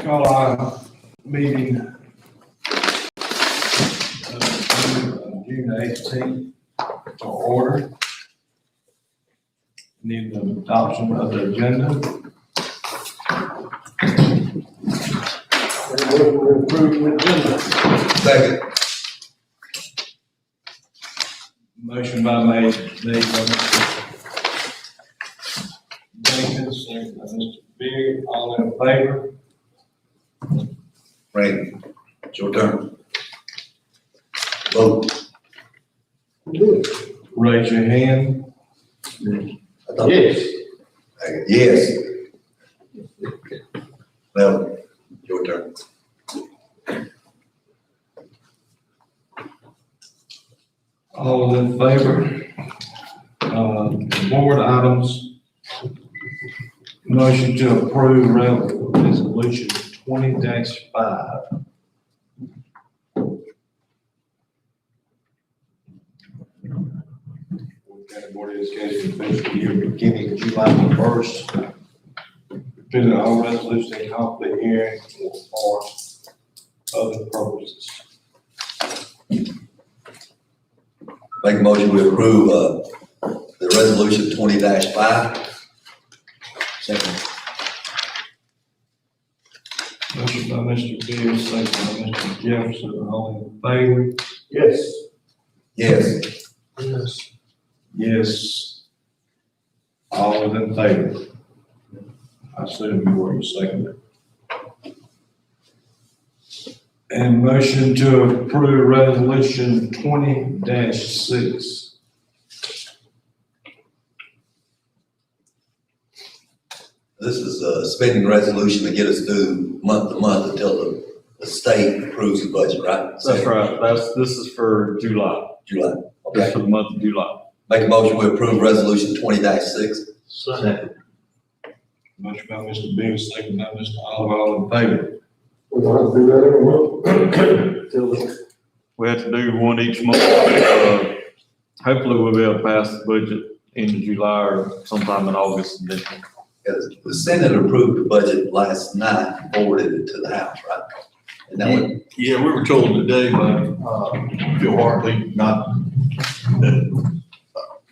Call our meeting June 18th to order. Need the adoption of the agenda. Second. Motion made by Mr. Jenkins, second by Mr. Beard, all in favor? Randy, it's your turn. Vote. Raise your hand. Yes. Yes. Well, your turn. All in favor? Board items. Motion to approve resolution 20-5. County Board of Education fiscal year beginning July 1st. Consider all resolutions in conflict hearing for other purposes. Make a motion to approve, the resolution 20-5. Second. Motion by Mr. Beard, second by Mr. Jefferson, all in favor? Yes. Yes. Yes. Yes. All in favor? I assume you were second. And motion to approve resolution 20-6. This is a spending resolution to get us through month to month until the state approves the budget, right? That's right. This is for July. July. Just Okay. for the month of July. Make a motion to approve resolution 20-6. Second. Motion by Mr. Beard, second by Mr. Oliver, all in favor? We don't have to do that every month. We have to do one each month. Hopefully we'll be able to pass the budget in July or sometime in August. The Senate approved the budget last night and forwarded it to the House, right? And that would, Yeah, we were told today by Phil Hartley that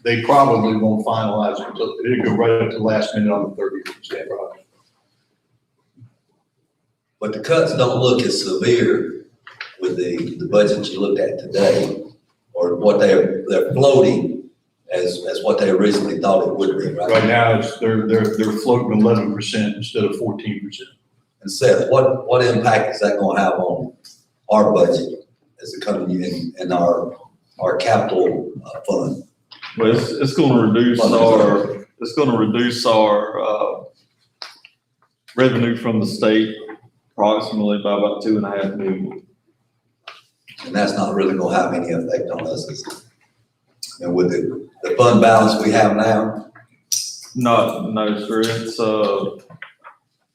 they probably won't finalize it until, it'll go right up to the last minute on the 30th. Right? but the cuts don't look as severe with the budget you looked at today, or what they're floating as what they originally thought it would be, right? Right now, they're floating 11% instead of 14%. And Seth, what impact is that gonna have on our budget as a company and our capital fund? Well, it's gonna reduce our revenue from the state approximately by about $2.5 million. And that's not really gonna have any effect on us, is it? And with the fund balance we have now? No, sir. It's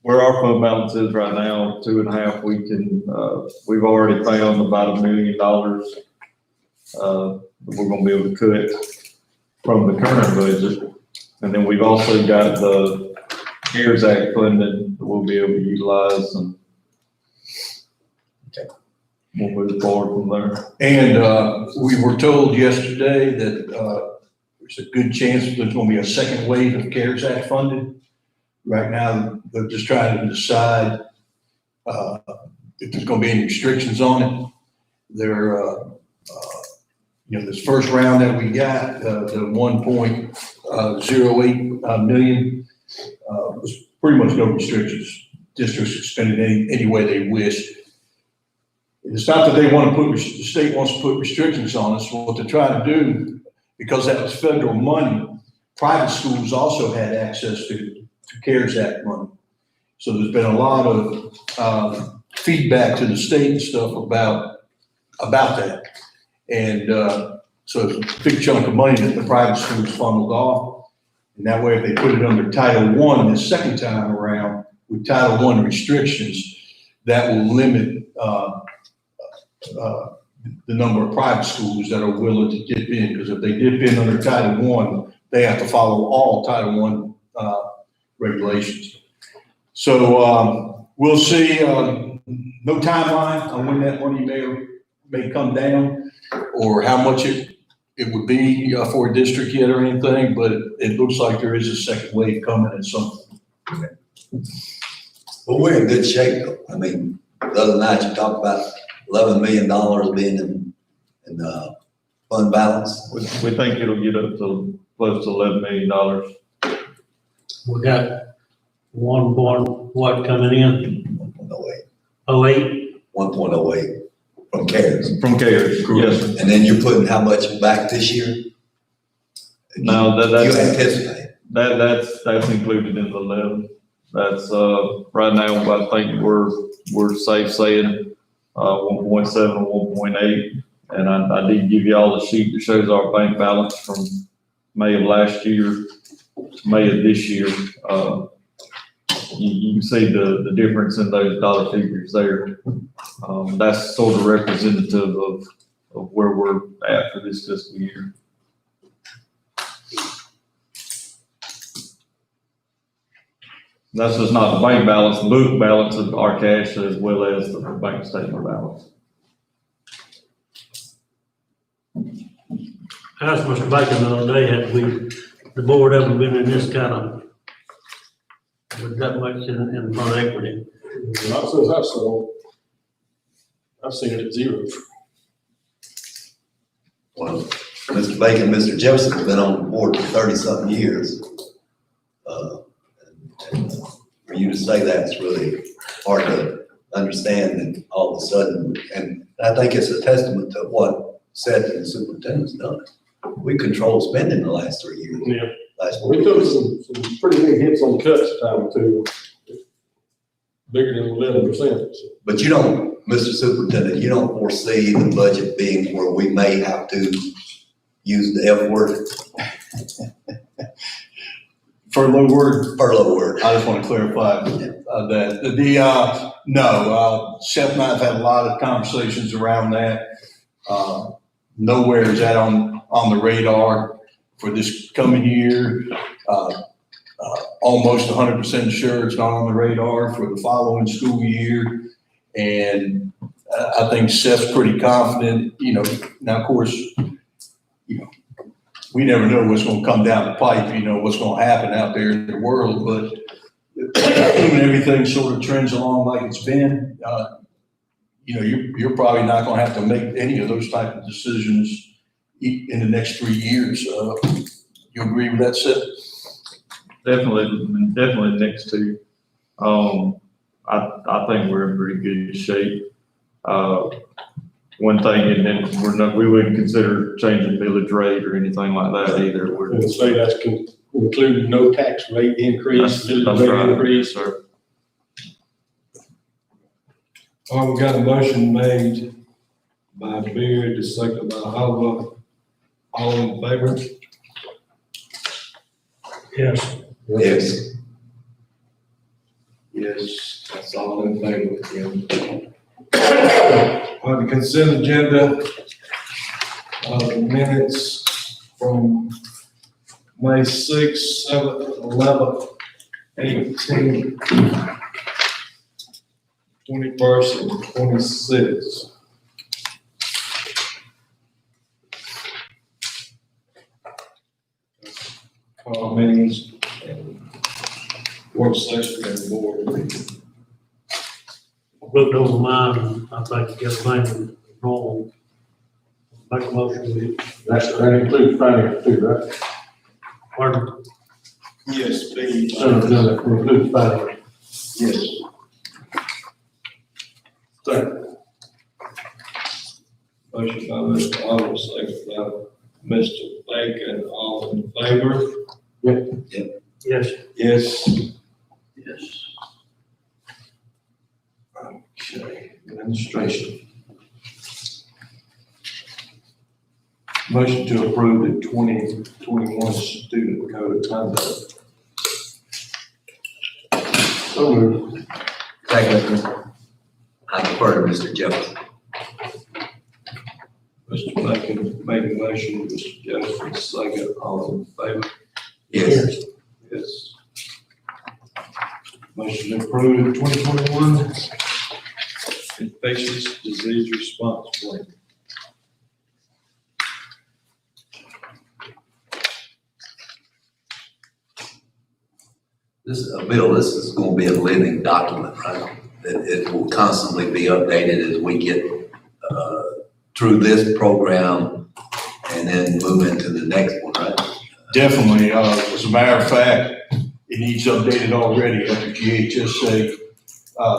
where our fund balance is right now, 2.5. We've already found about $1 million that we're gonna be able to cut from the current budget. And then we've also got the CARES Act funding that we'll be able to utilize, and we'll move forward from there. And we were told yesterday that there's a good chance there's going to be a second wave of CARES Act funding. Right now, they're just trying to decide if there's going to be any restrictions on it. This first round that we got, the 1.08 million, was pretty much no restrictions. Districts can spend it any way they wish. It's not that they want to the state wants to put restrictions on us. What they're trying to do, because that was federal money, private schools also had access to CARES Act money. So there's been a lot of feedback to the state and stuff about that. And so it's a big chunk of money that the private schools funneled off. And that way, if they put it under Title I this second time around with Title I restrictions, that will limit the number of private schools that are willing to dip in. Because if they dip in under Title I, they have to follow all Title I regulations. So We'll see, no timeline on when that money may come down or how much it would be for a district yet or anything, but it looks like there is a second wave coming at some point. Well, we're in good shape though. I mean, the other night you talked about $11 million being in fund balance. We think it'll get up to close to $11 million. We got 1 point, what, coming in? 1.08. 08? 1.08 from CARES. From CARES, yes. And then you're putting how much back this year? No, You anticipate. that's included in the 11. That's, right now, I think we're safe saying, 1.7 or 1.8. And I did give you all the sheet that shows our bank balance from May of last year to May of this year. You can see the difference in those dollar figures there. That's sort of representative of where we're at for this fiscal year. That's just not the bank balance, the book balance of our cash as well as the bank statement balance. I asked Mr. Bacon the other day, had the board ever been in this kind of, with that much in front equity? Not since I saw, I've seen it at zero. Well, Mr. Bacon, Mr. Jefferson have been on the board for 30-something years. And for you to say that's really hard to understand and all of a sudden, and I think it's a testament to what Seth and the superintendent's done. We controlled spending the last 3 years. Yeah. Last We took some pretty big hits on cuts time too, bigger than 11%. But you don't, Mr. Superintendent, you don't foresee the budget being where we may have to use the F word, Furlough word, furlough word. I just want to clarify that. No, Seth and I have had a lot of conversations around that. Nowhere is that on the radar for this coming year. Almost 100% sure it's not on the radar for the following school year. And I think Seth's pretty confident, now of course, we never know what's going to come down the pipe, what's going to happen out there in the world, but when everything sort of trends along like it's been, you're probably not going to have to make any of those type of decisions in the next 3 years. You agree with that, Seth? Definitely next two. I think we're in pretty good shape. One thing, and then we wouldn't consider changing millage rate or anything like that either. We're And say that's including no tax rate increase, that's millage rate right, increase. sir. All right, we got a motion made by Beard, the second by Howard. All in favor? Yes. Yes. Yes, that's all in favor. Yeah. On the consent agenda, the minutes from May 6th, 7th, 11th, 18th, 21st, and 26th. Call meetings and work session and board meeting. Looked over mine, I think everything wrong. Make a motion, That includes finance too, right? pardon? Yes, B. That includes finance. Yes. Second. Motion by Mr. Oliver, second by Mr. Bacon, all in favor? Yes. Yes. Yes. Okay, administration. Motion to approve the 2021 student code of conduct. So moved. Second. I prefer to Mr. Jefferson. Mr. Bacon made a motion, Mr. Jefferson, second, all in favor? Yes. Yes. Motion to approve 2021 infectious disease response plan. Bill, this is gonna be a living document, right? It will constantly be updated as we get, through this program and then move into the next one, right? Definitely, as a matter of fact, it needs updated already after GHSA,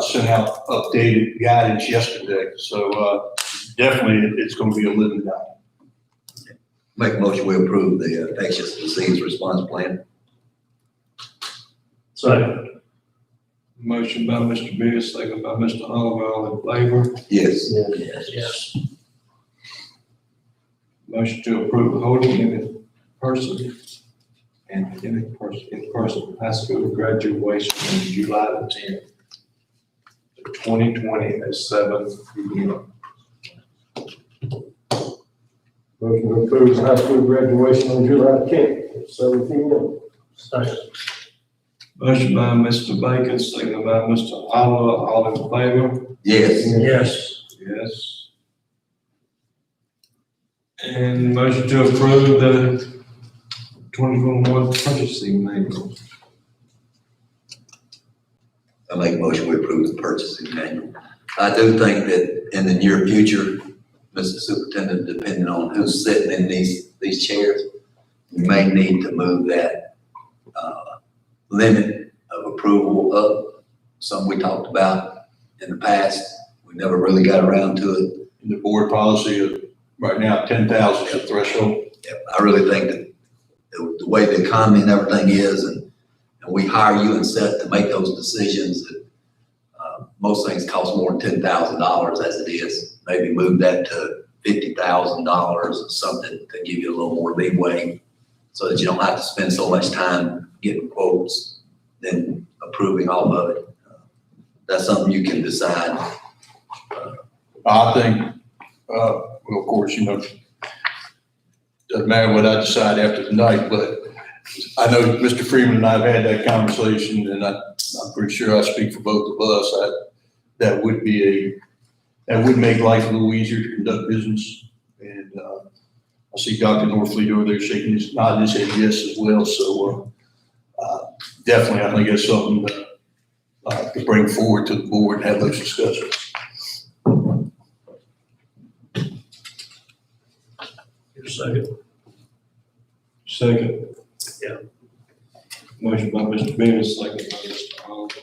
sent out updated guidance yesterday. So, definitely it's gonna be a living document. Make a motion, we approve the infectious disease response plan. Second. Motion by Mr. Beers, second by Mr. Oliver, all in favor. Yes. Yes. Motion to approve holding in person and in person high school graduation on July the 10th, 2020 at 7 p.m. Motion to approve the high school graduation on July 10th, at 7 p.m. Second. Motion by Mr. Bacon, second by Mr. Oliver, all in favor. Yes. Yes. Yes. And motion to approve the 2021 purchasing manual. I make a motion, we approve the purchasing manual. I do think that in the near future, Mr. Superintendent, depending on who's sitting in these chairs, we may need to move that, limit of approval up. Something we talked about in the past. We never really got around to it. In the board policy of right now, 10,000 is the threshold. Yeah, I really think that the way the economy and everything is, and we hire you and set to make those decisions, that most things cost more than $10,000 as it is. Maybe move that to $50,000 or something to give you a little more leeway so that you don't have to spend so much time getting quotes, then approving all of it. That's something you can decide. I think, well, of course, doesn't matter what I decide after tonight, but I know Mr. Freeman and I have had that conversation, and I'm pretty sure I speak for both of us. That would make life a little easier to conduct business. And I see Dr. Norfleet over there shaking his, nodding his head yes as well. So definitely, I think that's something to bring forward to the board and have those discussions. Second. Second. Yeah. Motion by Mr. Beers, second by Mr. Oliver.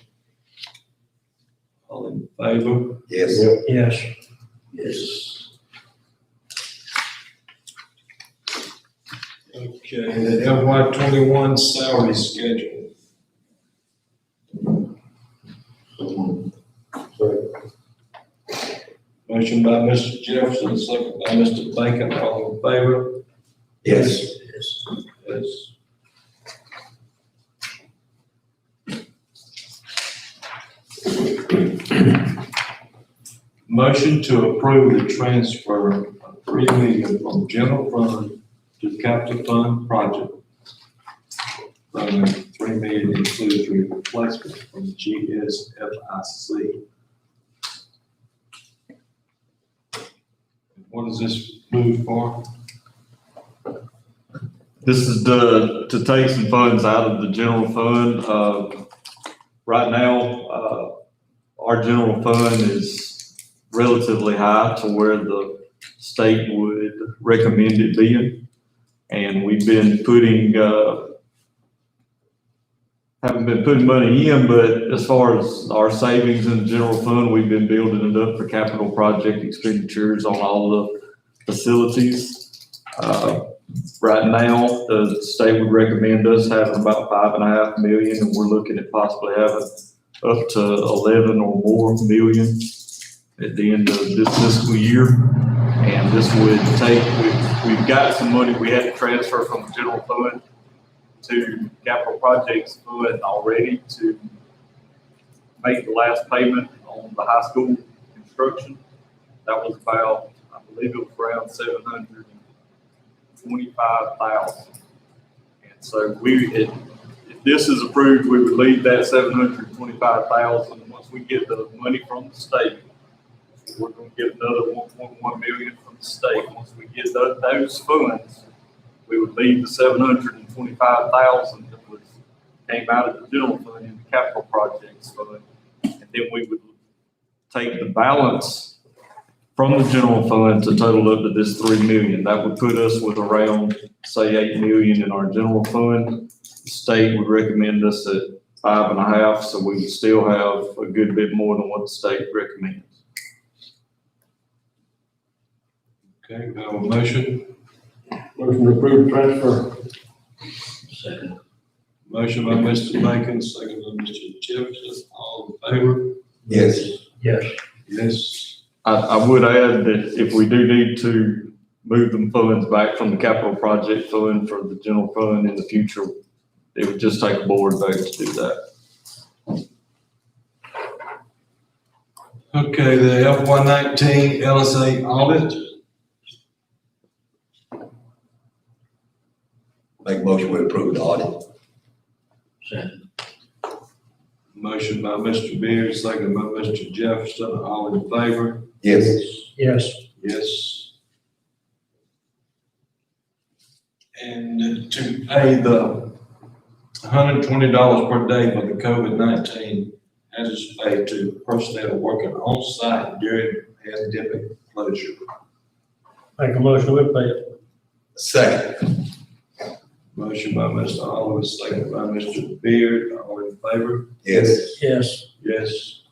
All in favor? Yes. Yes. Yes. Okay, the FY 21 salary schedule. Motion by Mr. Jefferson, second by Mr. Bacon, all in favor? Yes. Yes. Motion to approve the transfer of $3 million from general fund to capital fund project. $3 million includes replacement from GSFIC. What is this move for? This is to take some funds out of the general fund. Right now, our general fund is relatively high to where the state would recommend it being. And we've been haven't been putting money in, but as far as our savings in the general fund, we've been building it up for capital project expenditures on all the facilities. Right now, the state would recommend us having about $5.5 million, and we're looking at possibly having up to 11 or more million at the end of this fiscal year. And this would take, we've got some money we had to transfer from the general fund to capital projects fund already to make the last payment on the high school construction. That was about, I believe it was around $725,000. And so if this is approved, we would leave that 725,000. Once we get the money from the state, we're gonna get another 1.1 million from the state. Once we get those funds, we would leave the 725,000 that came out of the general fund in the capital projects fund. And then we would take the balance from the general fund to total up to this 3 million. That would put us with around, say, 8 million in our general fund. The state would recommend us at 5.5, so we would still have a good bit more than what the state recommends. Okay, we have a motion. Motion to approve transfer. Second. Motion by Mr. Bacon, second by Mr. Jefferson. All in favor? Yes. Yes. Yes. I would add that if we do need to move them funds back from the capital project fund for the general fund in the future, it would just take a board vote to do that. Okay, the FY19 LSA audit. Make a motion to approve the audit. Second. Motion by Mr. Beard, second by Mr. Jefferson. All in favor? Yes. Yes. Yes. And to pay the $120 per day for the COVID-19 hazardous pay to personnel working on site during pandemic closure. Make a motion, we pay it. Second. Motion by Mr. Oliver, second by Mr. Beard. All in favor? Yes. Yes. Yes.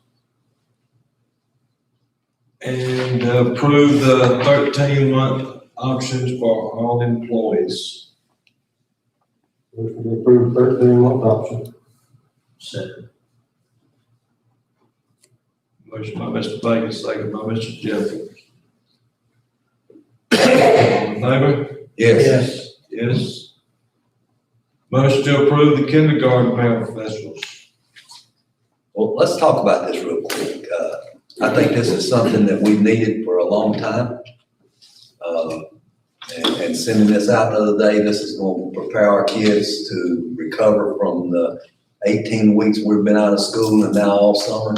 And approve the 13-month options for all employees. Motion to approve 13-month option. Second. Motion by Mr. Bacon, second by Mr. Jefferson. All in favor? Yes. Yes. Motion to approve the kindergarten paraprofessionals. Well, let's talk about this real quick. I think this is something that we've needed for a long time. And sending this out the other day, this is going to prepare our kids to recover from the 18 weeks we've been out of school and now all summer.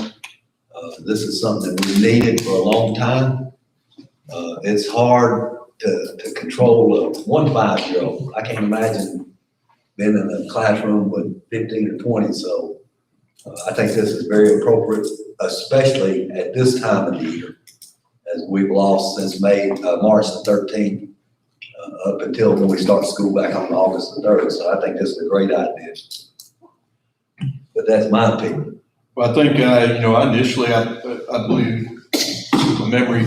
This is something we needed for a long time. It's hard to control one 5-year-old. I can't imagine being in a classroom with 15 or 20, so I think this is very appropriate, especially at this time of the year, as we've lost since March the 13th, up until when we start school back on August the 3rd. So I think this is a great idea. But that's my opinion. Well, I think, initially, I believe, my memory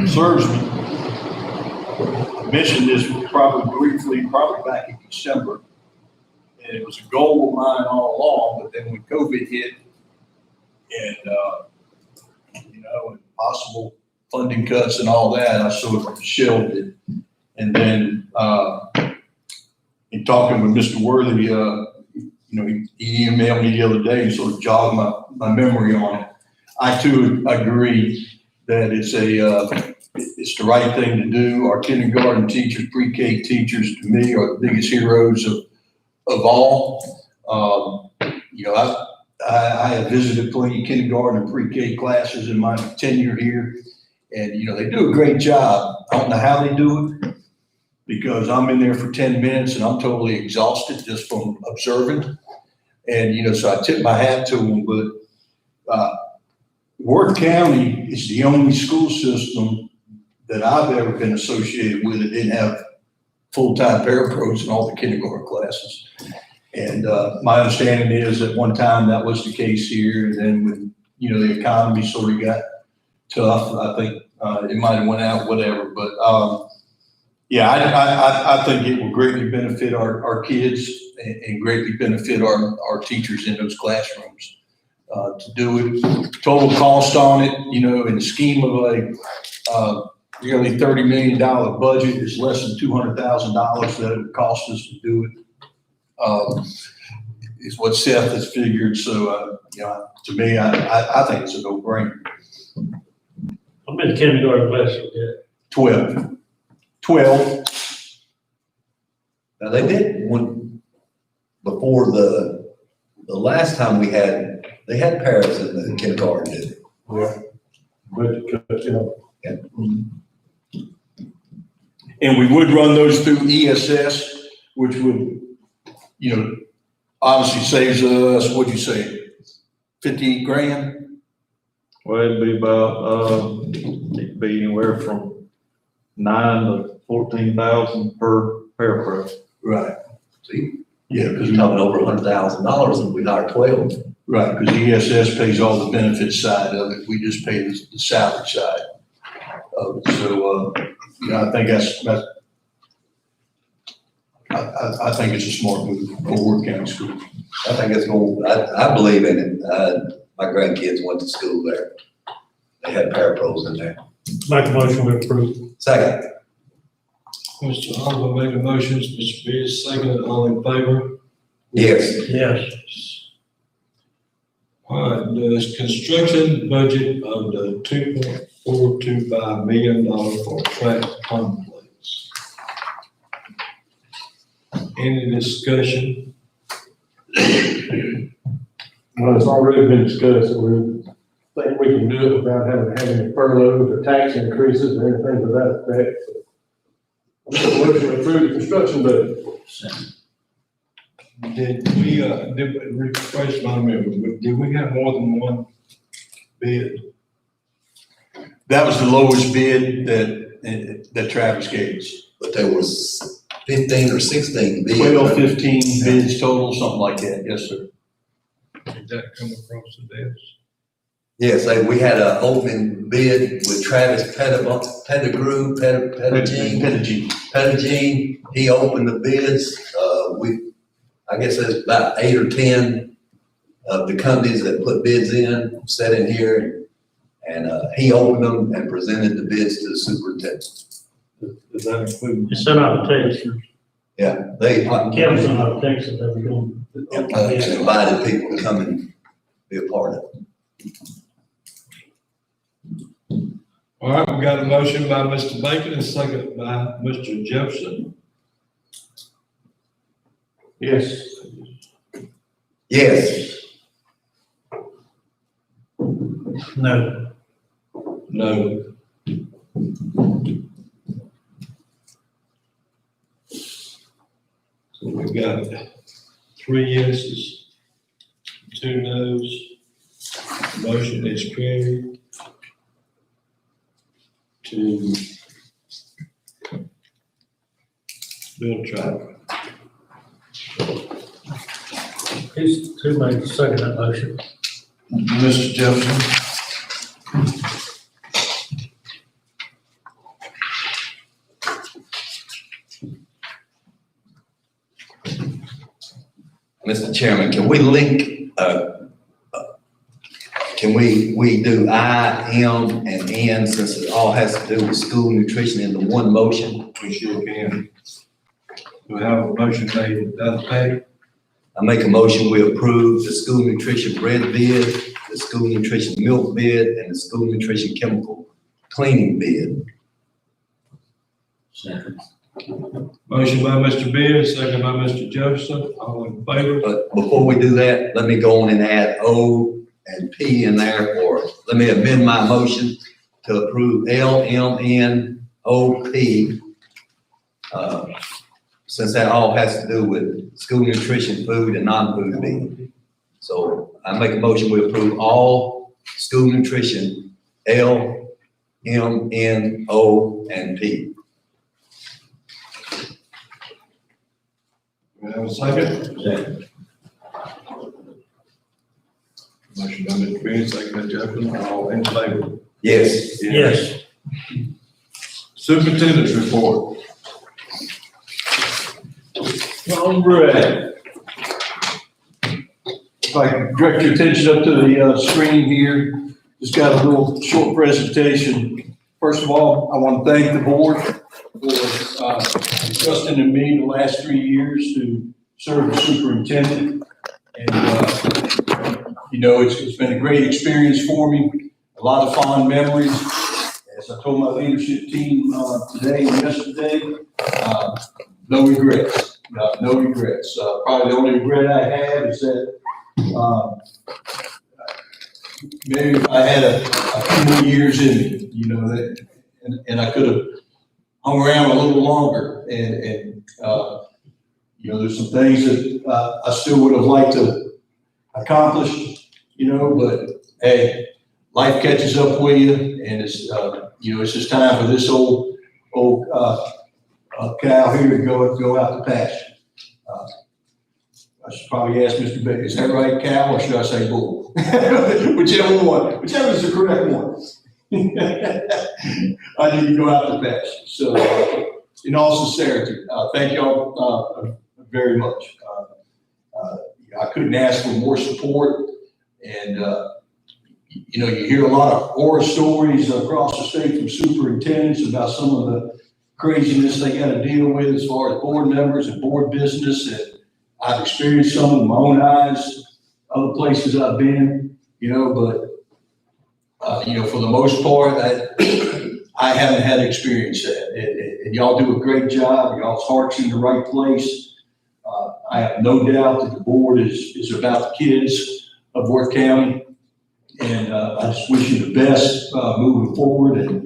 serves me, I mentioned this probably briefly, probably back in December. And it was a goal of mine all along, but then when COVID hit and, and possible funding cuts and all that, I sort of shelved it. And then, in talking with Mr. Worthy, he emailed me the other day and sort of jogged my memory on it. I too agree that it's the right thing to do. Our kindergarten teachers, pre-K teachers, to me, are the biggest heroes of all. I have visited plenty of kindergarten and pre-K classes in my tenure here, and they do a great job. I don't know how they do it, because I'm in there for 10 minutes and I'm totally exhausted just from observing. And, so I tip my hat to them, but Ward County is the only school system that I've ever been associated with that didn't have full-time parapros in all the kindergarten classes. And my understanding is at one time that was the case here, and then when, the economy sort of got tough, I think it might have went out, whatever. But I think it will greatly benefit our kids and greatly benefit our teachers in those classrooms to do it. Total cost on it, in the scheme of a nearly $30 million budget is less than $200,000 that it would cost us to do it. Is what Seth has figured. So, to me, I think it's a no-brainer. How many kindergarten classes we got? 12. Now, they did one before the The last time they had paras in the kindergarten, didn't they? Yeah. Budget cuts, you know. And we would run those through ESS, which would, you know, obviously saves us, what'd you say, 58 grand? Well, it'd be about, it'd be anywhere from 9 to 14,000 per paraprofessional. Right. See, Yeah, you're because talking over $100,000 and we hire 12. right, because ESS pays all the benefits side of it, we just pay the salary side. So, you know, I think I think it's a smart move for Ward County Schools. I think it's I believe in it. My grandkids went to school there. They had parapros in there. Make a motion to approve. Second, Mr. Oliver made the motions, Mr. Beers seconded, all in favor? yes. Yes. All right, the construction budget of the $2.425 million for track complex. Any discussion? Well, it's already been discussed, we think we can do it without having any furloughs or tax increases or anything to that effect. I'm looking to approve the construction budget. Refresh my memory, did we have more than one bid? That was the lowest bid that Travis gave us. But there was 15 or 16 bids. 12, 15 bids total, something like that, yes, sir. Did that come across the desk? Yes, we had an open bid with Travis Pettigrew. He opened the bids. I guess there's about 8 or 10 of the companies that put bids in, sat in here, and he opened them and presented the bids to the superintendent. Does that include? It's sent out of Texas. Yeah, they Kevin's sent out of Texas, they were doing. invited people to come and be a part of it. All right, we got a motion by Mr. Bacon and a second by Mr. Jefferson. Yes. Yes. No. No. So we got 3 yeses, 2 noes. Motion is carried to build track. Who made the second that motion? Mr. Jefferson. Mr. Chairman, can we link, can we do I, M, and N, since it all has to do with school nutrition into one motion? We sure can. Do we have a motion made to that effect? I make a motion, we approve the school nutrition bread bid, the school nutrition milk bid, and the school nutrition chemical cleaning bid. Motion by Mr. Beers, second by Mr. Jefferson, all in favor? But before we do that, let me go on and add O and P in there, or let me amend my motion to approve L, M, N, O, P. Since that all has to do with school nutrition, food, and non-food bid. So I make a motion, we approve all school nutrition, L, M, N, O, and P. We have a second? Second. Motion by Mr. Beers, second by Jefferson, all in favor? Yes. Yes. Superintendent's report. All right. If I can direct your attention up to the screen here, just got a little short presentation. First of all, I want to thank the board for trusting in me the last 3 years to serve as superintendent. And, you know, it's been a great experience for me, a lot of fond memories. As I told my leadership team today and yesterday, no regrets. No regrets. Probably the only regret I have is that Maybe if I had a few more years in me, you know, that, and I could have hung around a little longer and you know, there's some things that I still would have liked to accomplish, you know, but hey, life catches up with you, and it's you know, it's just time for this old cow here to go out to pasture. I should probably ask Mr. Beck, is that right, cow, or should I say bull? Whichever is the correct one. I need to go out to pasture. So, in all sincerity, thank y'all very much. I couldn't ask for more support, and you know, you hear a lot of horror stories across the state from superintendents about some of the craziness they got to deal with as far as board members and board business, and I've experienced some with my own eyes, other places I've been, you know, but you know, for the most part, I haven't had experience that, and y'all do a great job. Y'all's heart's in the right place. I have no doubt that the board is about the kids of Worth County, and I just wish you the best moving forward, and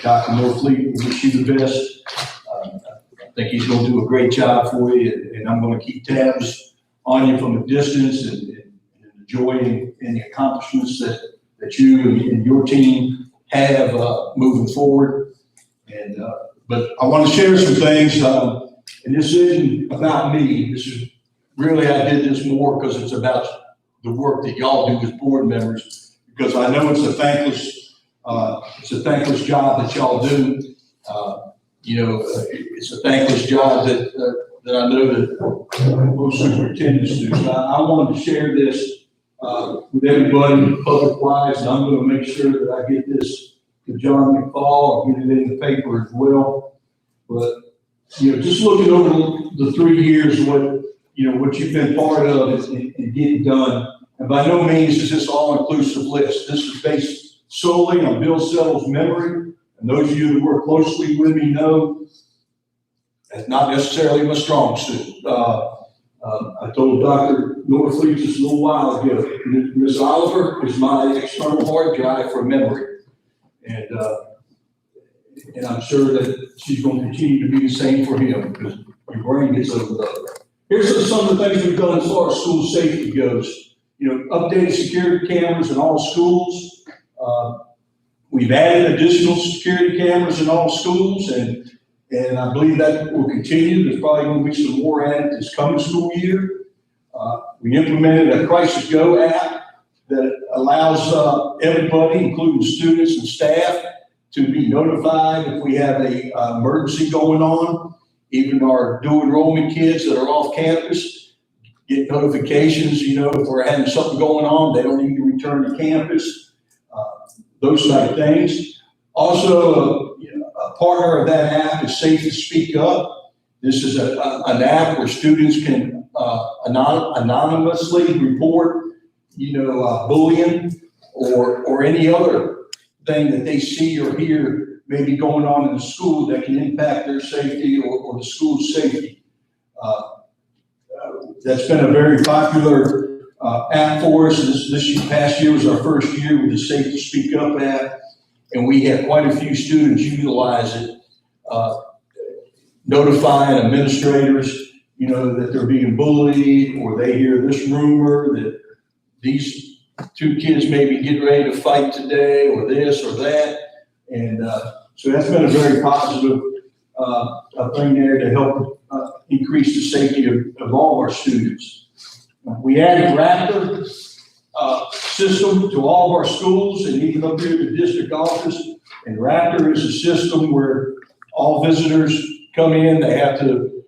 Dr. Norfleet, we wish you the best. I think he's going to do a great job for you, and I'm going to keep tabs on you from a distance, and enjoying any accomplishments that you and your team have moving forward. And but I want to share some things. And this isn't about me. This is really, I did this more because it's about the work that y'all do as board members, because I know it's a thankless job that y'all do. You know, it's a thankless job that I know that most superintendents do. So I wanted to share this with everybody public-wise, and I'm going to make sure that I get this to John McFall and get it in the paper as well. But you know, just looking over the 3 years, what you've been part of and getting done. And by no means is this all-inclusive list. This is based solely on Bill Settle's memory. And those of you that work closely with me know that's not necessarily my strong suit. I told Dr. Norfleet just a little while ago, Ms. Oliver is my external hard drive for memory. And I'm sure that she's going to continue to be the same for him, because your brain gets overloaded. Here's some of the things we've done as far as school safety goes. You know, updated security cameras in all schools. We've added additional security cameras in all schools, and I believe that will continue. There's probably going to be some more added this coming school year. We implemented a Crisis Go app that allows everybody, including students and staff, to be notified if we have a emergency going on. Even our dual enrollment kids that are off campus get notifications, you know, if we're having something going on, they don't need to return to campus, those type of things. Also, a partner of that app is Safe to Speak Up. This is an app where students can anonymously report, bullying or any other thing that they see or hear maybe going on in the school that can impact their safety or the school's safety. That's been a very popular app for us. This past year was our first year with the Safe to Speak Up app, and we had quite a few students utilize it, notifying administrators, that they're being bullied, or they hear this rumor that these two kids may be getting ready to fight today, or this or that. And so that's been a very positive thing there to help increase the safety of all our students. We added Raptor system to all of our schools, and even up here at the district office. And Raptor is a system where all visitors come in, they have to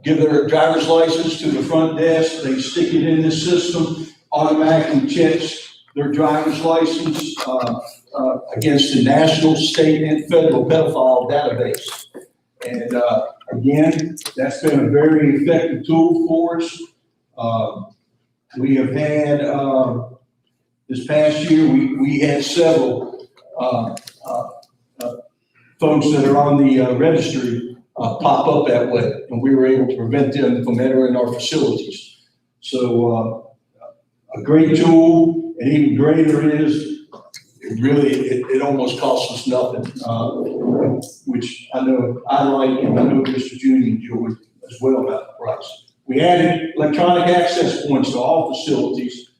give their driver's license to the front desk. They stick it in this system, automatically checks their driver's license against the national, state, and federal pedophile database. And again, that's been a very effective tool for us. We have had, this past year, we had several folks that are on the registry pop up that way, and we were able to prevent them from entering our facilities. So a great tool, and even greater is, it almost costs us nothing, which I know I like, and I know Mr. Junior enjoyed as well about the price. We added electronic access points to all facilities,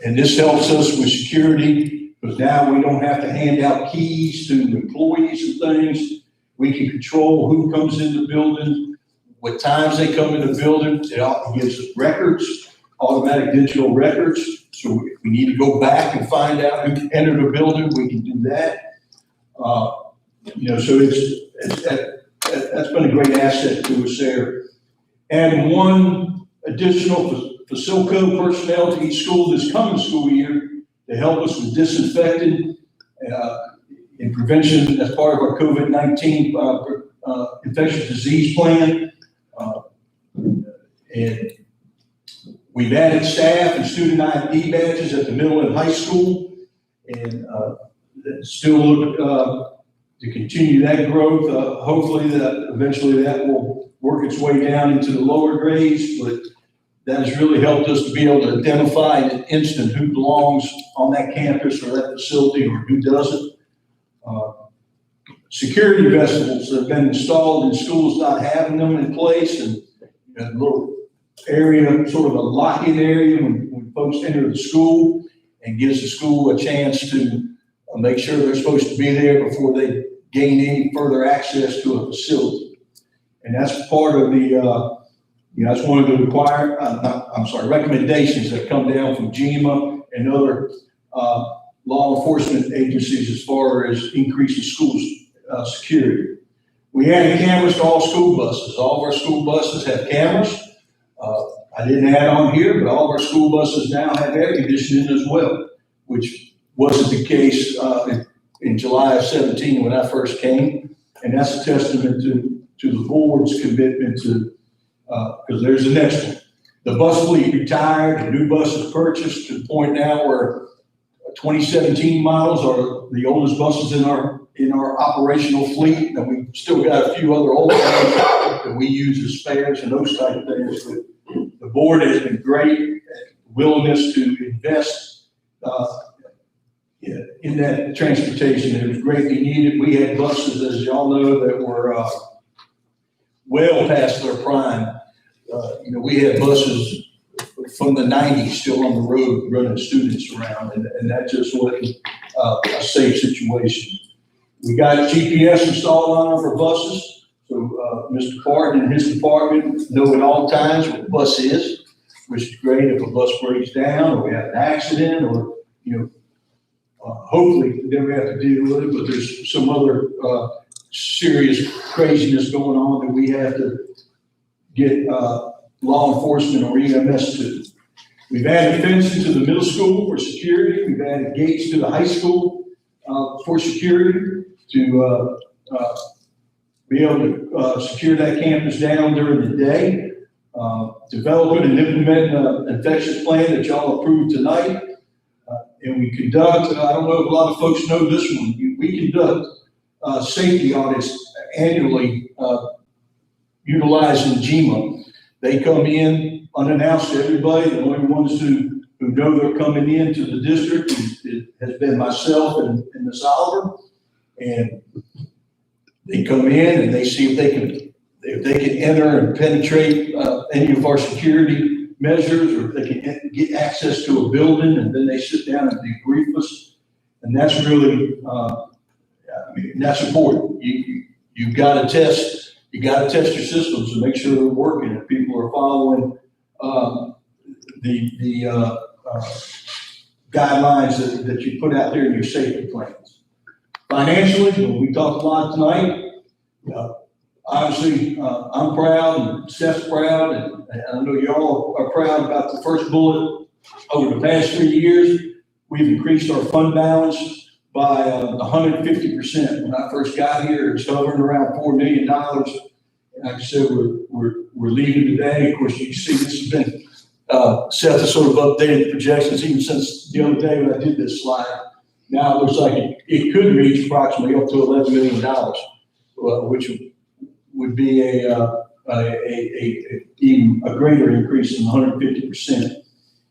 and this helps us with security, because now we don't have to hand out keys to employees and things. We can control who comes in the building, what times they come in the building. It gives us records, automatic digital records. So if we need to go back and find out who entered the building, we can do that. So that's been a great asset to us there. And one additional Facilco personnel to each school this coming school year to help us with disinfecting and prevention as part of our COVID-19 infectious disease plan. And we've added staff and student ID badges at the middle and high school, and still look to continue that growth. Hopefully that eventually that will work its way down into the lower grades, but that has really helped us to be able to identify in an instant who belongs on that campus or that facility or who doesn't. Security vestibles have been installed in schools not having them in place, and a little area, sort of a lock-in area when folks enter the school, and gives the school a chance to make sure they're supposed to be there before they gain any further access to a facility. And that's part of the, that's one of the recommendations that come down from GEMA and other law enforcement agencies as far as increasing schools' security. We added cameras to all school buses. All of our school buses have cameras. I didn't add on here, but all of our school buses now have air conditioning as well, which wasn't the case in July of 17 when I first came. And that's a testament to the board's commitment to, because there's the next one. The bus fleet retired, the new buses purchased to the point now where 2017 models are the oldest buses in our operational fleet, and we've still got a few other old ones that we use as spares and those type of things. But the board has been great at willingness to invest in that transportation. It was greatly needed. We had buses, as y'all know, that were well past their prime. We had buses from the 90s still on the road running students around, and that just wasn't a safe situation. We got GPS installed on our buses, so Mr. Barton and his department know at all times what the bus is, which is great if a bus breaks down or we have an accident or, hopefully we never have to deal with it, but there's some other serious craziness going on that we have to get law enforcement or EMS to. We've added fencing to the middle school for security. We've added gates to the high school for security to be able to secure that campus down during the day. Developing and implementing an infectious plan that y'all approved tonight. And we conduct, I don't know if a lot of folks know this one, we conduct safety audits annually utilizing GEMA. They come in unannounced to everybody. The only ones who know they're coming into the district has been myself and Ms. Oliver. And they come in and they see if they can enter and penetrate any of our security measures, or if they can get access to a building, and then they sit down and debrief us. And that's really, that's important. You've got to test your systems to make sure they're working and people are following the guidelines that you put out there in your safety plans. Financially, we talked a lot tonight. Obviously, I'm proud and Steph's proud, and I know y'all are proud about the first bullet. Over the past 3 years, we've increased our fund balance by 150%. When I first got here, it was hovering around $4 million. And like I said, we're leaving today. Of course, you can see this has been, Seth has sort of updated the projections even since the other day when I did this slide. Now it looks like it could reach approximately up to $11 million. which would be even a greater increase than 150%.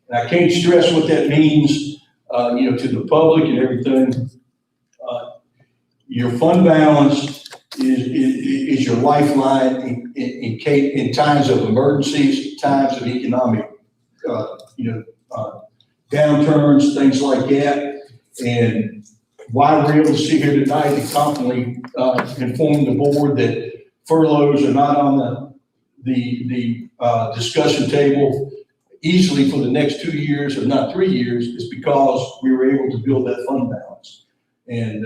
And I can't stress what that means, to the public and everything. Your fund balance is your lifeline in times of emergencies, times of economic, downturns, things like that. And why we're able to sit here tonight and confidently inform the board that furloughs are not on the discussion table easily for the next 2 years, if not 3 years, is because we were able to build that fund balance. And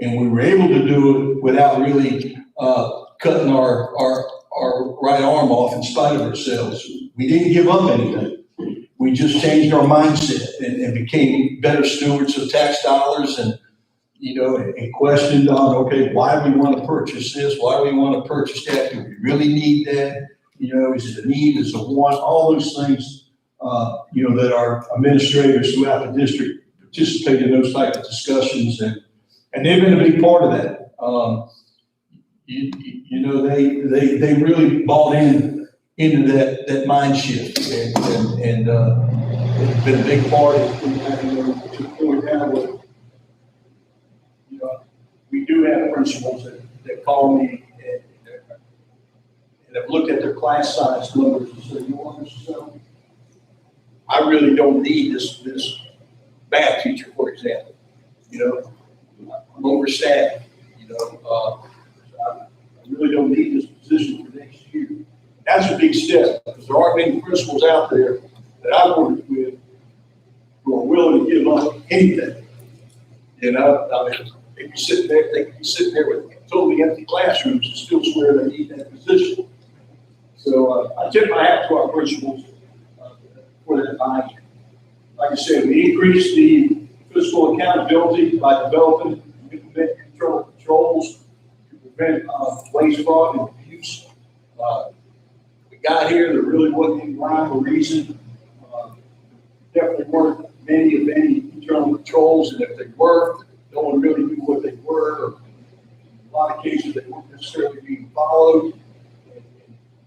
we were able to do it without really cutting our right arm off in spite of ourselves. We didn't give up anything. We just changed our mindset and became better stewards of tax dollars and questioned on, okay, why do we want to purchase this? Why do we want to purchase that? Do we really need that? Is it a need? Is it a want? All those things, that our administrators throughout the district participate in those type of discussions, and they've been a big part of that. They really bought into that mind shift, and it's been a big part of to point out what we do have principals that call me and have looked at their class size numbers and said, so I really don't need this math teacher, for example. I'm overstaffed. I really don't need this position for next year. That's a big step, because there aren't many principals out there that I've worked with who are willing to give up anything. They can be sitting there with totally empty classrooms and still swear they need that position. So I tip my hat to our principals for that buy-in. Like I said, we increased the fiscal accountability by developing implement internal controls to prevent waste, fraud, and abuse. We got here, there really wasn't any rhyme or reason. Definitely weren't many of any internal controls, and if they were, no one really knew what they were. In a lot of cases, they weren't necessarily being followed. The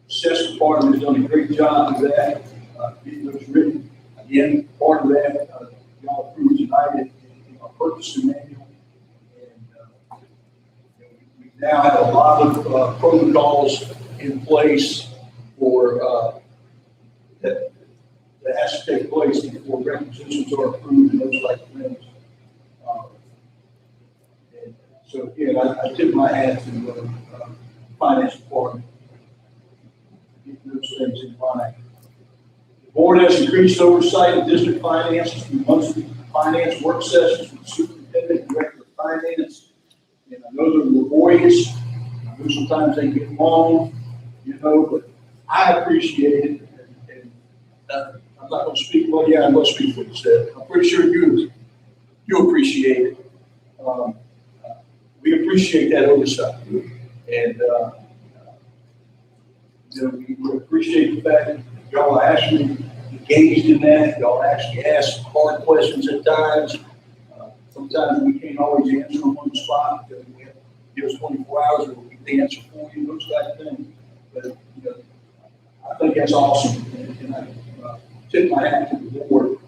assessment department has done a great job of that. Getting those written. Again, part of that, y'all approved tonight in our purchasing manual. And we now have a lot of protocols in place for that has to take place before requisitions are approved and those type of things. And so again, I tip my hat to the finance department getting those things in line. The board has increased oversight of district finances through monthly finance work sessions with the superintendent and director of finance. And I know they're laborious. I know sometimes they get long, but I appreciate it. And I'm not going to speak, well, yeah, I'm going to speak for you, said. I'm pretty sure you appreciate it. We appreciate that oversight. And, we appreciate the fact that y'all are actually engaged in that. Y'all actually ask hard questions at times. Sometimes we can't always answer them on the spot because we have to give us 24 hours or we get the answer for you, those type of things. But, I think that's awesome. And I tip my hat to the board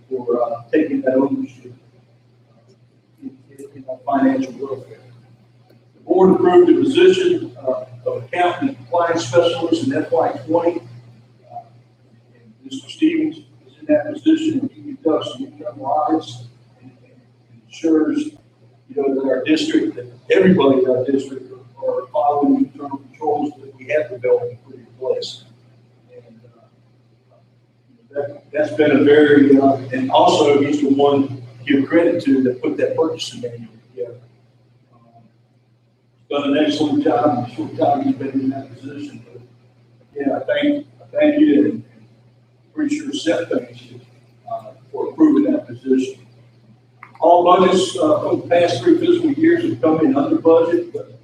for taking that ownership in our financial welfare. The board approved the position of accountant and compliance specialist in FY20. And Mr. Stevens is in that position, and he conducts some internal audits and ensures, that our district, that everybody in our district are following the internal controls that we have developed and put in place. And that's been a very, and also he's the one give credit to that put that purchasing manual together. Done an excellent job in the short time he's been in that position. But again, I thank you, and pretty sure Seth thanks you for approving that position. All budgets from the past 3 fiscal years have come in under budget, but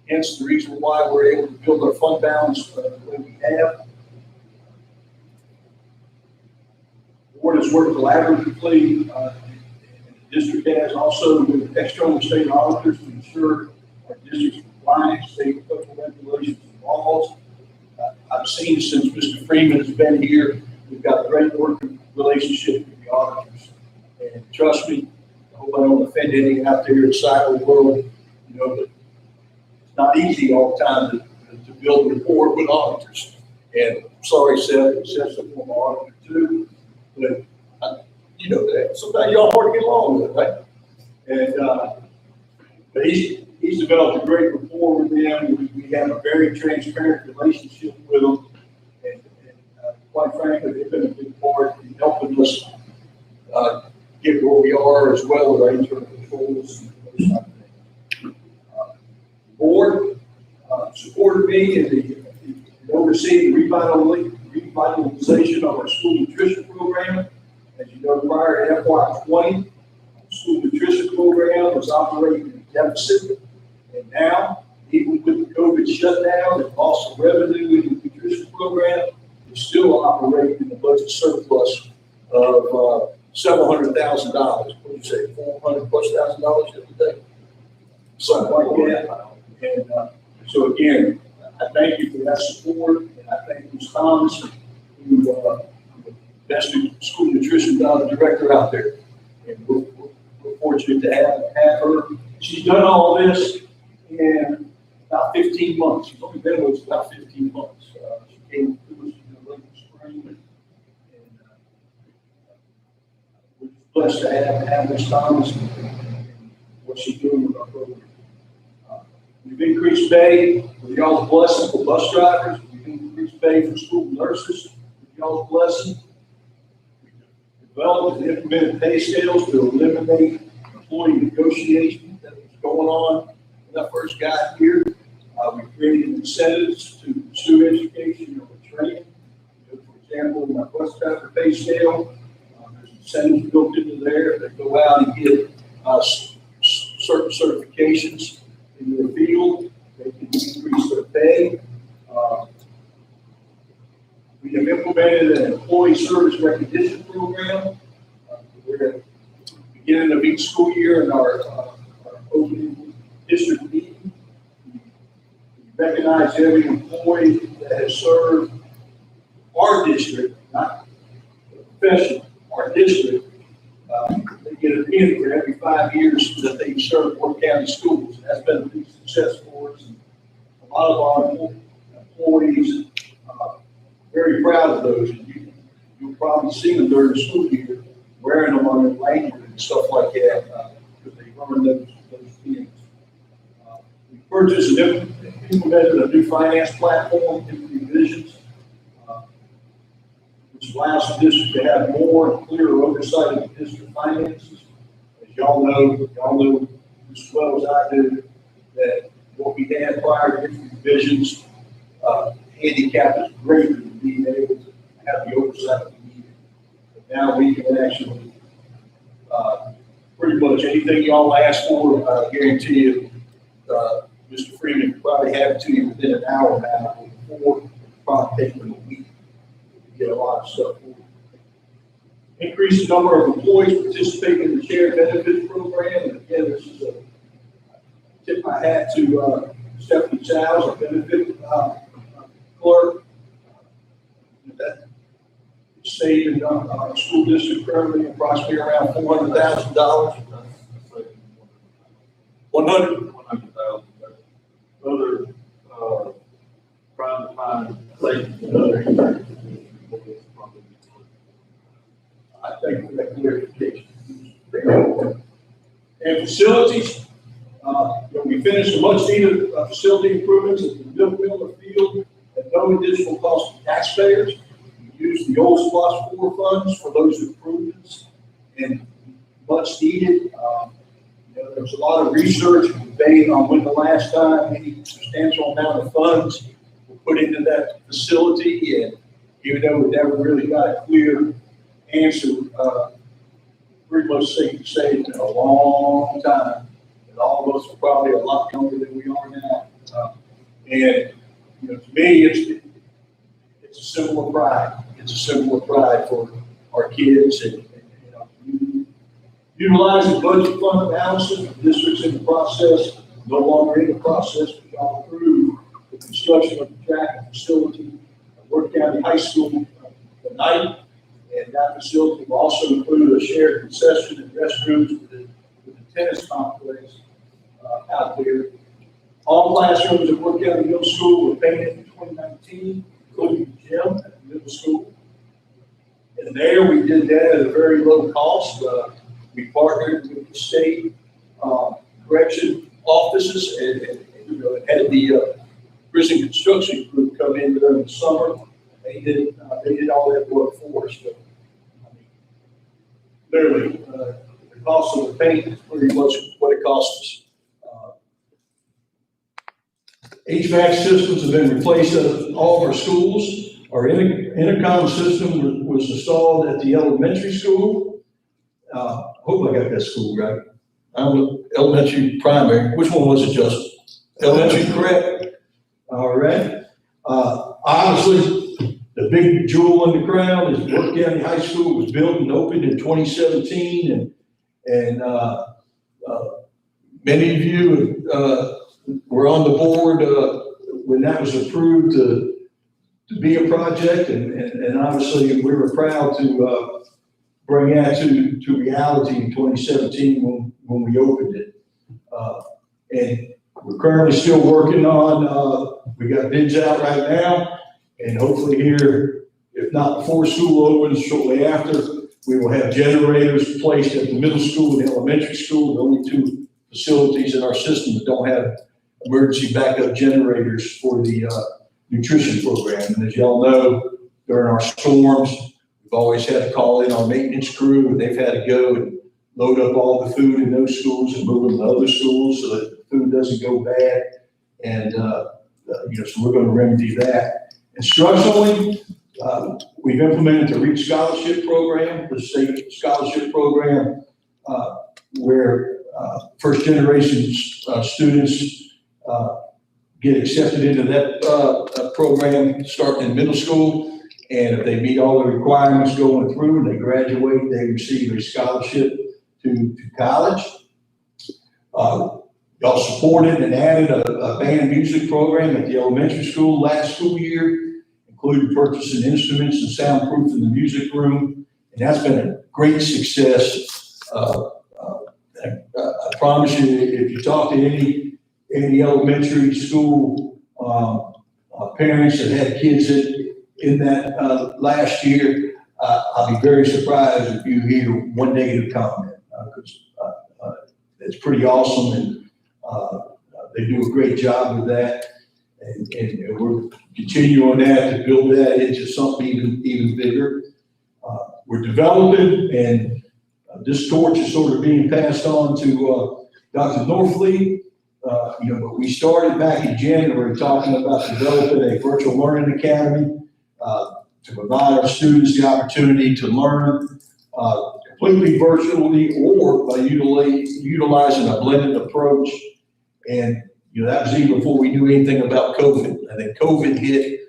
hence the reason why we're able to build our fund balance the way we have. The board has worked collaboratively, and the district has also with external state auditors to ensure our district's compliance, state federal regulations and laws. I've seen since Mr. Freeman has been here, we've got a great working relationship with the auditors. And trust me, I hope I don't offend any out there inside the world, you know, but it's not easy all the time to build rapport with auditors. And sorry, Seth's a former auditor too, but you know that. Sometimes y'all hard to get along with, right? And, but he's developed a great rapport with them. We have a very transparent relationship with them. And quite frankly, they've been a big part in helping us get where we are, as well as our internal controls and those type of things. The board supported me in overseeing the revitalization of our school nutrition program. As you know, prior to FY20, the school nutrition program was operating in a deficit. And now, even with the COVID shutdown and loss of revenue in the nutrition program, we're still operating in a budget surplus of several $100,000. What do you say, $400,000+ every day? Something like that. And so again, I thank you for that support, and I thank Ms. Thomas, who the best school nutrition director out there. And we're fortunate to have her. She's done all this in about 15 months. She's only been with us about 15 months. She came to us in the late spring, and we're blessed to have Ms. Thomas and what she's doing with our program. We've increased pay with y'all's blessing for bus drivers. We've increased pay for school nurses with y'all's blessing. We've developed and implemented pay scales to eliminate employee negotiation that was going on when I first got here. We created incentives to pursue education or training. For example, in my bus driver pay scale, there's incentives built into there. They go out and get certain certifications in their field. They can increase their pay. We have implemented an employee service recognition program. We're at the beginning of each school year in our opening district meeting. We recognize every employee that has served our district, not the profession, our district. They get a pin for every 5 years that they've served Ward County schools. That's been a big success for us. And a lot of our employees very proud of those. And you'll probably see them during the school year wearing them on their lanyard and stuff like that because they earn those pins. We purchased and implemented a new finance platform, Infinity Visions, which allows the district to have more and clearer oversight of the district finances. As y'all know as well as I do, that what we had prior to Infinity Visions, handicap is greater than being able to have the oversight we needed. But now we can actually, pretty much anything y'all ask for, I guarantee you, Mr. Freeman could probably have it to you within an hour now, before probably taking a week to get a lot of stuff for you. Increase the number of employees participating in the shared benefits program. And again, this is a tip my hat to Stephanie Childs, our benefit clerk. That is saving our school district currently approximately around $400,000. 100,000. Other, trying to find savings in other areas. I thank you for that clarification. And facilities, we finished a much needed facility improvements at the Mill Miller Field at no additional cost to taxpayers. We used the old SPOS 4 funds for those improvements and much needed. There was a lot of research and debate on when the last time any substantial amount of funds were put into that facility, and even though we never really got a clear answer, pretty much safe to say it's been a long time, and all of us are probably a lot younger than we are now. And to me, it's a symbol of pride. It's a symbol of pride for our kids, and utilizing budget fund balances, the district's in the process no longer in the process, but y'all approved the construction of the track and facility at Worth County High School tonight. And that facility will also include a shared concession and restrooms with the tennis complex out there. All classrooms at Worth County Middle School were painted in 2019, including the gym at the middle school. And there we did that at a very low cost. We partnered with the state correction offices and had the prison construction group come in during the summer. They did all that work for us. But, I mean, literally, the cost of the paint is pretty much what it costs us. HVAC systems have been replaced at all of our schools. Our intercom system was installed at the elementary school. Hope I got that school right. Elementary, primary. Which one was it, Justin? Elementary, correct? All right. Obviously, the big jewel in the crown is Worth County High School was built and opened in 2017, and many of you were on the board when that was approved to be a project, and obviously we were proud to bring that to reality in 2017 when we opened it. And we're currently still working on, we got bids out right now, and hopefully here, if not before school opens, shortly after, we will have generators placed at the middle school and elementary school, the only two facilities in our system that don't have emergency backup generators for the nutrition program. And as y'all know, during our storms, we've always had to call in our maintenance crew, and they've had to go and load up all the food in those schools and move them to other schools so that the food doesn't go bad. And, so we're going to remedy that. Instructionally, we've implemented the REACH scholarship program, the state scholarship program, where first generation students get accepted into that program starting in middle school. And if they meet all the requirements going through and they graduate, they receive a scholarship to college. Y'all supported and added a band music program at the elementary school last school year, including purchasing instruments and soundproofing the music room. And that's been a great success. I promise you, if you talk to any elementary school parents that had kids in that last year, I'll be very surprised if you hear one negative comment, because it's pretty awesome, and they do a great job with that, and we're continuing on that to build that into something even bigger. We're developing, and this torch is sort of being passed on to Dr. Norfleet. But we started back in January talking about developing a virtual learning academy to provide our students the opportunity to learn completely virtually or by utilizing a blended approach. And, that was even before we knew anything about COVID. I think COVID hit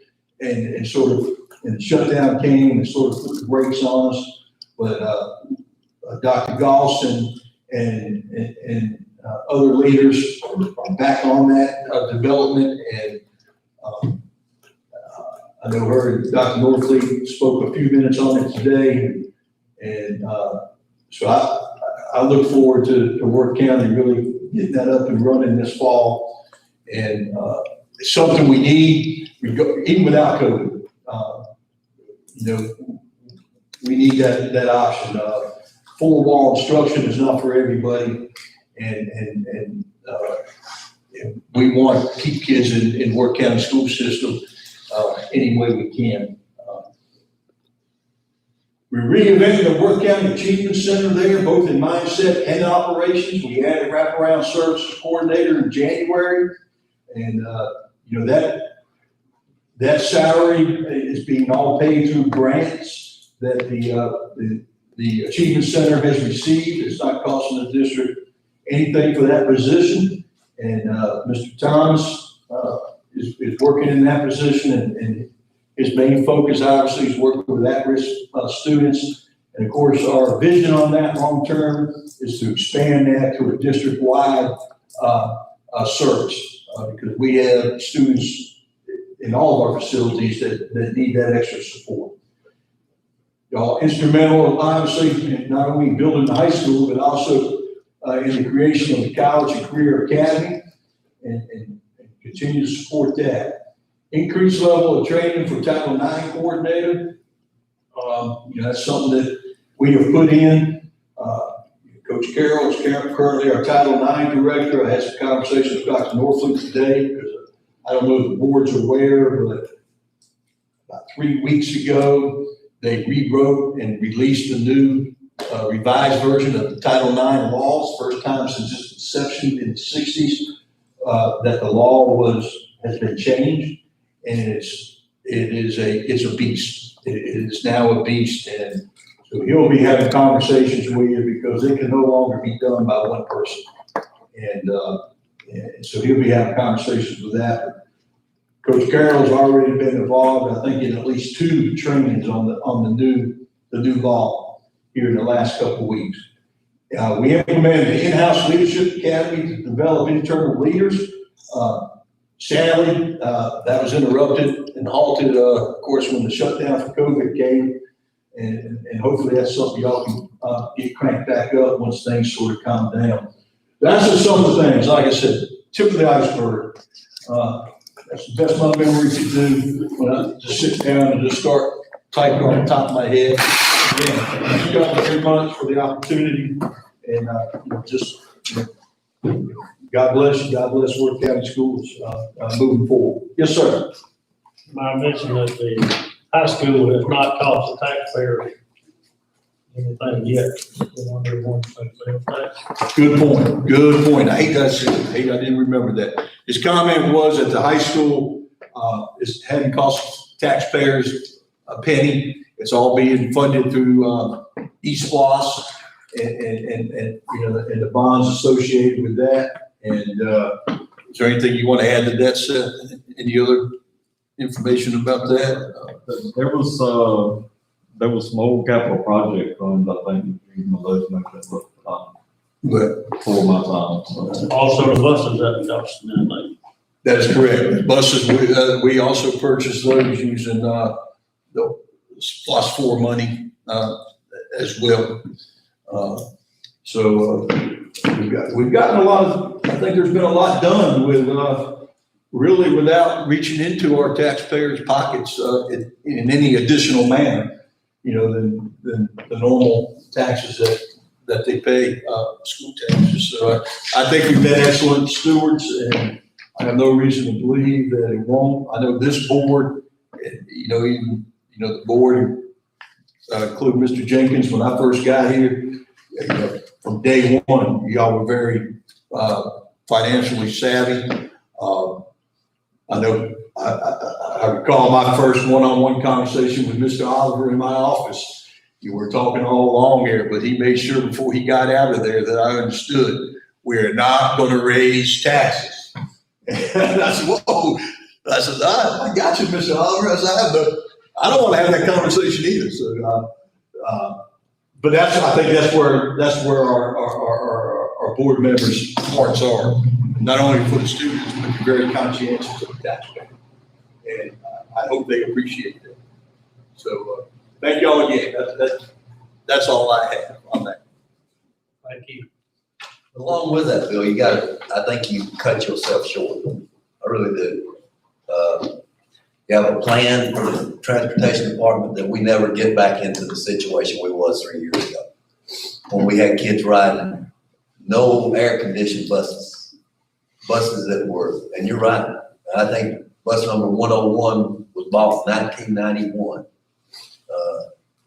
and the shutdown came and sort of put the brakes on us. But Dr. Galston and other leaders are back on that development, and I know Dr. Norfleet spoke a few minutes on it today, and so I look forward to Worth County really getting that up and running this fall, and it's something we need. Even without COVID, we need that option. Full wall instruction is not for everybody. And we want to keep kids in Worth County school system any way we can. We reinvented the Worth County Achievement Center there, both in mindset and operations. We added wraparound services coordinator in January, and that salary is being all paid through grants that the Achievement Center has received. It's not costing the district anything for that position, and Mr. Thomas is working in that position, and his main focus obviously is working with at-risk students. And of course, our vision on that long term is to expand that to a district-wide service, because we have students in all of our facilities that need that extra support. Y'all instrumental, obviously, in not only building the high school, but also in the creation of the College and Career Academy, and continue to support that. Increased level of training for Title IX coordinator. That's something that we have put in. Coach Carroll is currently our Title IX director. I had some conversations with Dr. Norfleet today, because I don't know if the board's aware, but about 3 weeks ago, they rewrote and released a new revised version of the Title IX laws, first time since its inception in the 60s, that the law has been changed, and it's a beast. It is now a beast, and so he'll be having conversations with you, because it can no longer be done by one person. And so he'll be having conversations with that. Coach Carroll's already been involved, I think, in at least 2 trainings on the new law here in the last couple of weeks. We implemented the in-house leadership academy to develop internal leaders. Sadly, that was interrupted and halted, of course, when the shutdown for COVID came. And hopefully that's something y'all can get cranked back up once things sort of calm down. That's just some of the things, like I said, tip of the iceberg. That's the best my memory could do, when I just sit down and just start typing on the top of my head. Again, thank you all very much for the opportunity, and God bless you. God bless Worth County Schools moving forward. Yes, sir. I mentioned that the high school has not cost the taxpayers anything yet. Good point. Good point. I hate that. I didn't remember that. His comment was that the high school hadn't cost taxpayers a penny. It's all being funded through eSPLOS and the bonds associated with that. And is there anything you want to add to that, Seth? Any other information about that? There was some old capital project funds, I think, those mentioned, but before my time. So. Also, the buses that cost anything. That is correct. Buses, we also purchased those using the plus 4 money as well. So we've gotten a lot of. I think there's been a lot done with really without reaching into our taxpayers' pockets in any additional manner, than the normal taxes that they pay, school taxes. So I think we've been excellent stewards, and I have no reason to believe that it won't. I know this board, even the board, including Mr. Jenkins, when I first got here, from day one, y'all were very financially savvy. I know I recall my first one-on-one conversation with Mr. Oliver in my office. You were talking all along here, but he made sure before he got out of there that I understood we're not going to raise taxes. And I said, whoa. I said, I got you, Mr. Oliver. I said, I don't want to have that conversation either. So, but I think that's where our board members' hearts are, not only for the students, but they're very conscientious of the taxpayer. And I hope they appreciate that. So thank you all again. That's all I have on that. Thank you. Along with that, Bill, I think you cut yourself short. I really do. You have a plan for the transportation department that we never get back into the situation we was 3 years ago, when we had kids riding no air-conditioned buses that were, and you're right, I think bus number 101 was bought in 1991.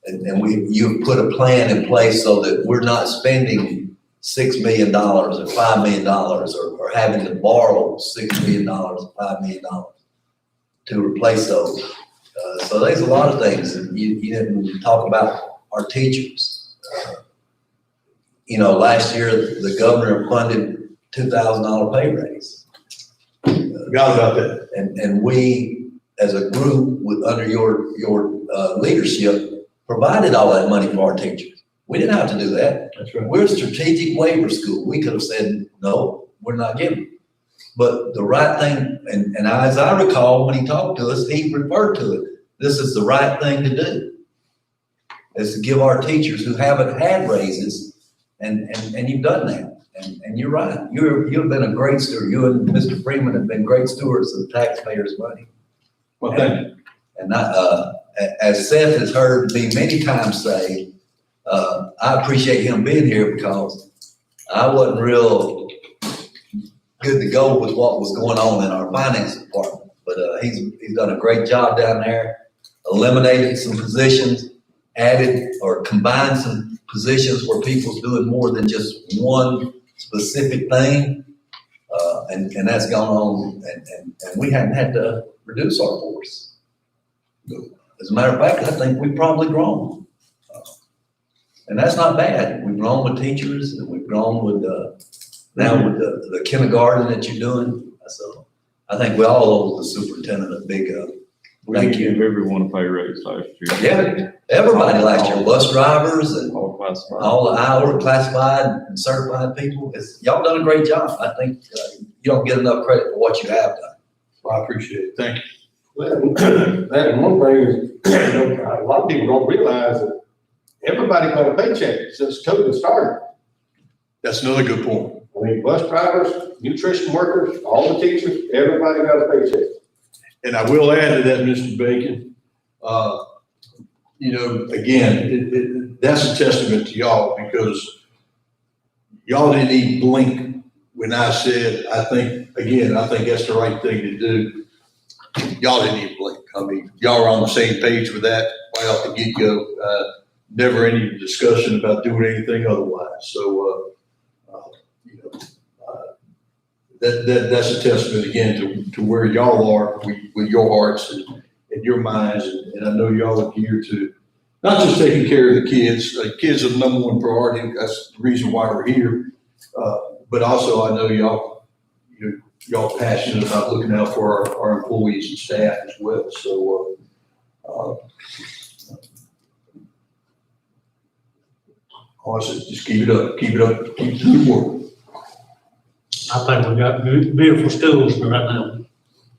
And you've put a plan in place so that we're not spending $6 million or $5 million or having to borrow $6 million or $5 million to replace those. So there's a lot of things, and you didn't talk about our teachers. Last year the governor funded $2,000 pay raise. Forgot about that. And we, as a group, under your leadership, provided all that money for our teachers. We didn't have to do that. That's right. We're a strategic waiver school. We could have said, no, we're not giving. But the right thing, and as I recall, when he talked to us, he referred to it. This is the right thing to do. Is to give our teachers who haven't had raises, and you've done that. And you're right. You've been a great steward. You and Mr. Freeman have been great stewards of the taxpayers' money. Well, thank you. And as Seth has heard me many times say, I appreciate him being here because I wasn't real good to go with what was going on in our finance department. But he's done a great job down there, eliminated some positions, added or combined some positions where people's doing more than just one specific thing. And that's gone on, and we haven't had to reduce our force. As a matter of fact, I think we've probably grown. And that's not bad. We've grown with teachers, and we've grown with now with the kindergarten that you're doing. So I think we all owe the superintendent a big We thank did you. give everyone a pay raise last year. Yeah, everybody last year, bus drivers and All classified. all the hour classified and certified people. Y'all done a great job. I think you don't get enough credit for what you have done. Well, I appreciate it. Thank you. That and one thing is, a lot of people don't realize that everybody got a paycheck since COVID started. That's another good point. I mean, bus drivers, nutrition workers, all the teachers, everybody got a paycheck. And I will add to that, Mr. Bacon, again, that's a testament to y'all because y'all didn't even blink when I said, I think that's the right thing to do. Y'all didn't even blink. I mean, y'all are on the same page with that right off the get-go. Never any discussion about doing anything otherwise. So, that's a testament again to where y'all are with your hearts and your minds. And I know y'all are here to not just taking care of the kids. Kids are the number one priority. That's the reason why we're here. But also I know y'all passionate about looking out for our employees and staff as well. So, honestly, just keep it up, keep the good work. I think we got beautiful schools right now.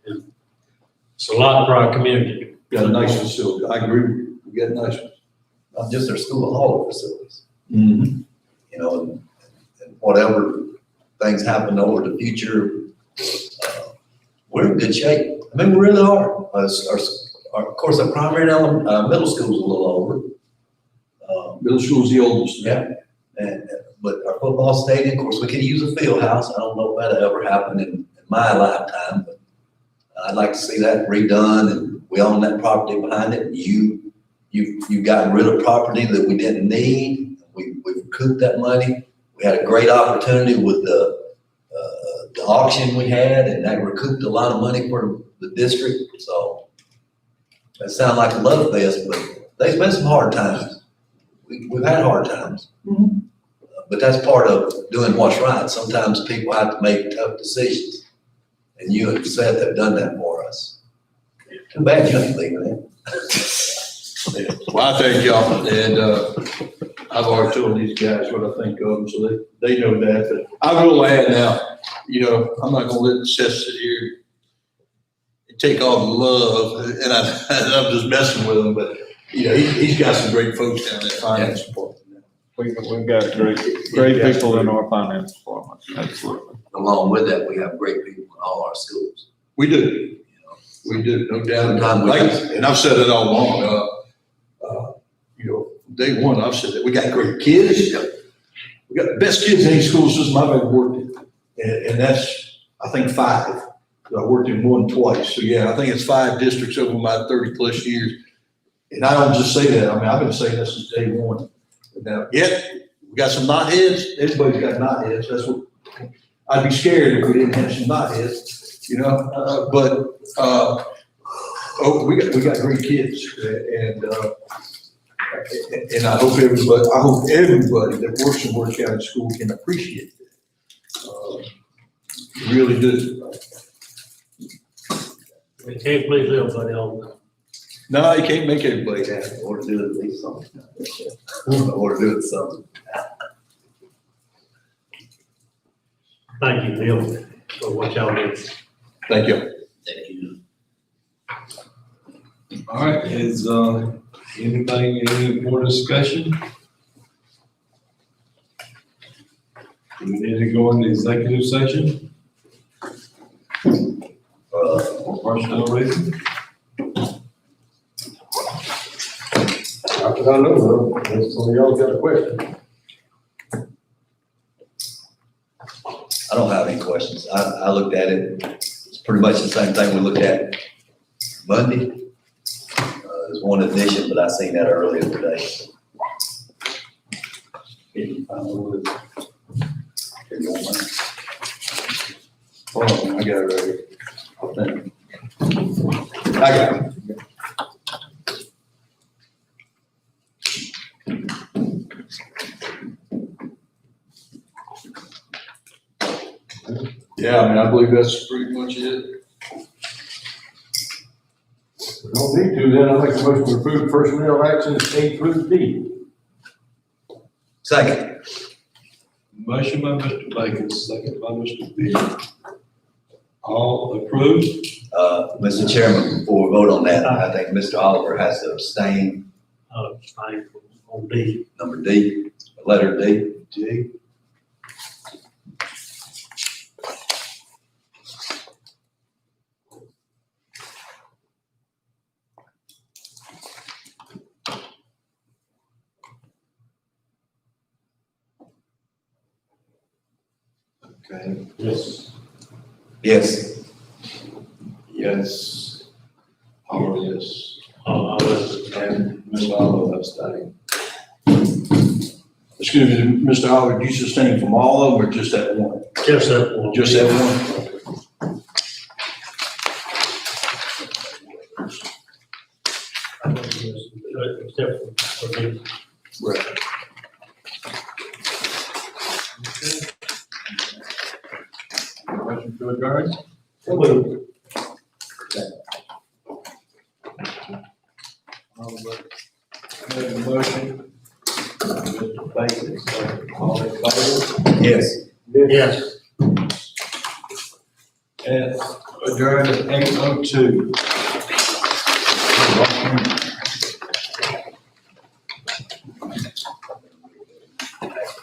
And it's a lot for our community. Got a nice facility. I agree with you. We got a nice one. Not just their school, all the facilities. Mm-hmm. And whatever things happen over the future, we're in good shape. I mean, we really are. Of course, our primary and middle school's a little over. Middle school's the oldest. Yeah, but our football stadium, of course, we could use a field house. I don't know if that'll ever happen in my lifetime, but I'd like to see that redone, and we own that property behind it. You got rid of property that we didn't need. We recouped that money. We had a great opportunity with the auction we had, and that recouped a lot of money for the district. So that sounds like a love fest, but there's been some hard times. We've had hard times. Mm-hmm. But that's part of doing what's right. Sometimes people have to make tough decisions. And you and Seth have done that for us. Too bad you ain't leaving it. Yeah. Well, I thank y'all, and I've already told these guys what I think of them, so they know that. But I will add now, I'm not gonna let Seth sit here and take all the love, and I'm just messing with him, but, he's got some great folks down there in finance department. We've got great people in our finance department, absolutely. Along with that, we have great people in all our schools. We do. We do, no doubt. Sometimes And I've said it all along. Day one, I've said that we got great kids. We got the best kids in any school system I've ever worked in. And that's, I think, 5. I worked in one twice. So yeah, I think it's 5 districts over my 30 plus years. And I don't just say that. I mean, I've been saying that since day one. Now, we got some knotheads. Everybody's got knotheads. That's what, I'd be scared if we didn't have some knotheads, we got great kids, and I hope everybody that works in Worth County School can appreciate that. Really do. We can't please everybody all the time. No, you can't make everybody happy. or do at least something. Or do it something. Thank you, Bill. for what y'all did. Thank you. Thank you. All right, is, any more discussion? Do we need to go into executive session for personnel reasons? Not that I know of, unless some of y'all got a question. I don't have any questions. I looked at it. It's pretty much the same thing we looked at Monday. There's one addition, but I seen that earlier today. Hold on, I got it ready. I got it. Yeah, I mean, I believe that's pretty much it. We don't need to, then I'll make a motion to approve personnel actions A through D. Second. Motion by Mr. Bacon, second by Mr. Beal. All approved? Mr. Chairman, before we vote on that, I think Mr. Oliver has to abstain, Fine, on D. number D, letter D. D. Okay, Yes. Yes. yes. All yes. I'll And Mr. Oliver abstaining. Excuse me, Mr. Oliver, you sustain from all of them or just that one? just that one. Just that one? Except for D. Right. Motion to adjourn? Made a motion. Mr. Bacon, second. All in favor? Yes. Yes. And adjourned at 8:02.